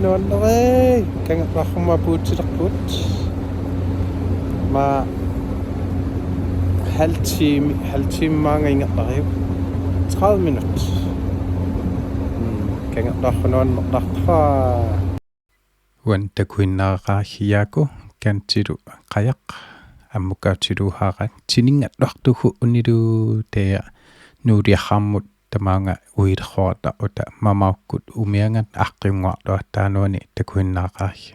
nuannerei Kangerluarsummut ma halv time mange ingerlariu 30 minut Kangerluarsunnarnertartra wan takuinnaaqaahiyaku kantilu qayaq аммукаутилуухаара тинингатлуартугу унилу таа нуулиархармут тамаанга уилерхорта ута мамауккут умиангат аққиунгуарлуа таануани такуиннаақааги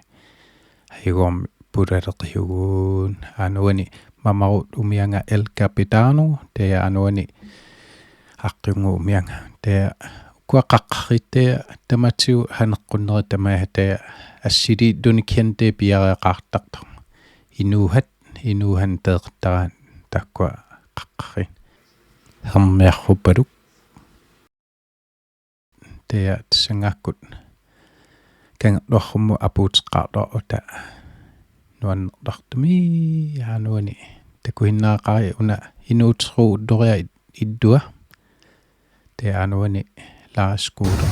айгом пулалеқиугуун ануани мамарут умианга эл капитано таа ануани аққиунгу умианга таа куақаққаритаа таматиу ханеққуннери тамаа таа ассили дуникенте пиареқартарта inuhan teqtaraan takkua qaqqarin hermiarrupaluk tea tsangakkut kangerluarsummut apuuteqqaartua uta nuannertartumi anuani takuinnaaqari una inuuteru ulloria iddua tea anuani Lejreskole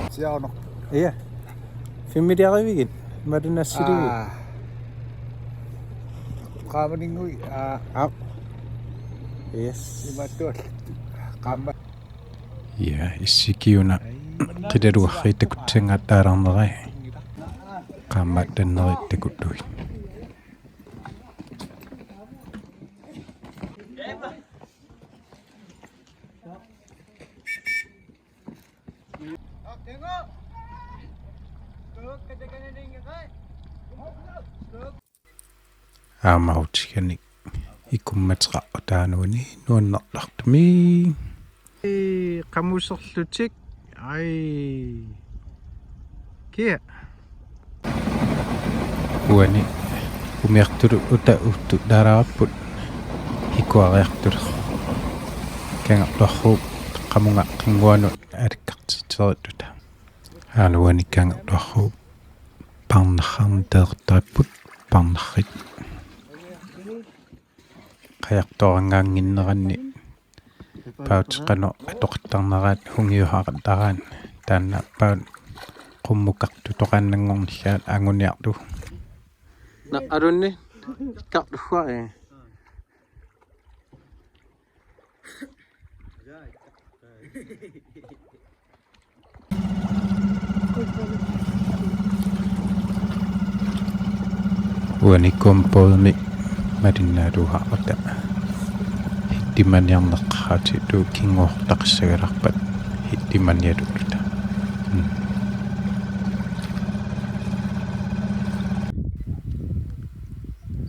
Siano. Iya. Familiarivikin. Madunassilugu. Qaamaninngui Yes. imattual. Qaamma. Ja, issikiuna qilaluarriitakutsangaataalarnerai. Qaammaattannerittakuttuit. Aamautikani ikummatera taanuuni nuannerlartumi qamuserlutik ai kia uani umiartulu uta uttu daaraarput hikuariartulu kangerluarru qamunga qinguanut alikkartiterituta aluani kangerluarru parnarrarniteertaripput parnarrit qajartorangaanginneranni pautiqano atoqittarneraat hungiuhaqattaraan taanna paut qummukartutoqaannangornillaat anguniartu na arunni ikkartuwa uani kompolmi madinnaluuhaarta hittimaniarneqqaatitu kinguortaqssagalарпат hittimanialulluta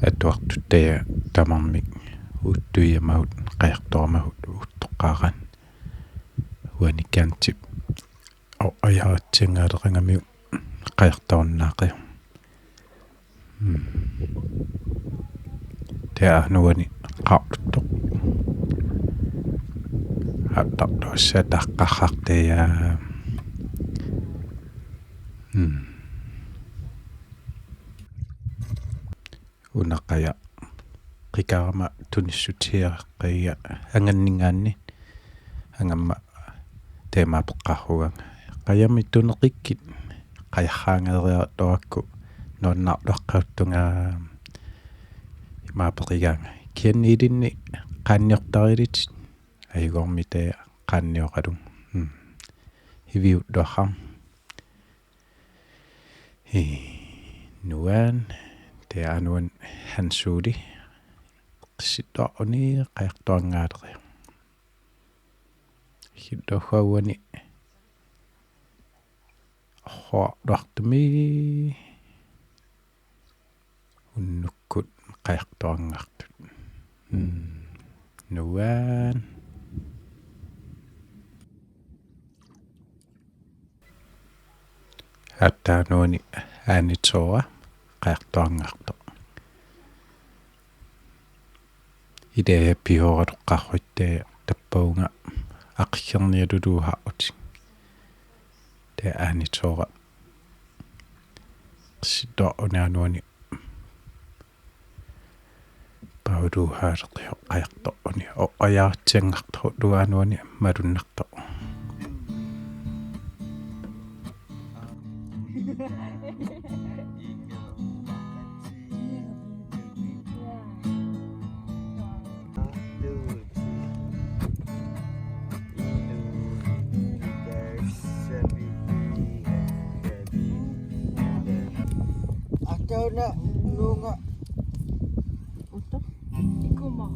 Atuartut taya tamarmik uuttuiamaut qajartoramahut uttoqqaaran uani kantip ayaratsingaaleqangamiu qajartornaaqi tea nuani qaartutto hattartuassa taqqarrarteya unaqaya qikarama tunissutiaqqiya anganningaanni angamma teema peqqarrugang qayami tuneqikkit qajarraangeeriartuakku nuannarluaqqauttunga maapeqigang kianniilinni qaanniortarilit aigormite qaannioqalung hiviutluarram nuan te anuan hansuuli qissittuaruni qajartuangaaleqi hittohuauani orluartumi unnukkut qajartuangaartut nuan attaanuani aanitoa qajartuangaarto ide pihooratuqqarrutte tappaunga aqillernialuluuhaarut te aanitoa qissittuarunaanuani Baudu hartio ayakto oni o ayatsengakto duanuani marunnakto. Atau nak nunga Untuk? Iku mau.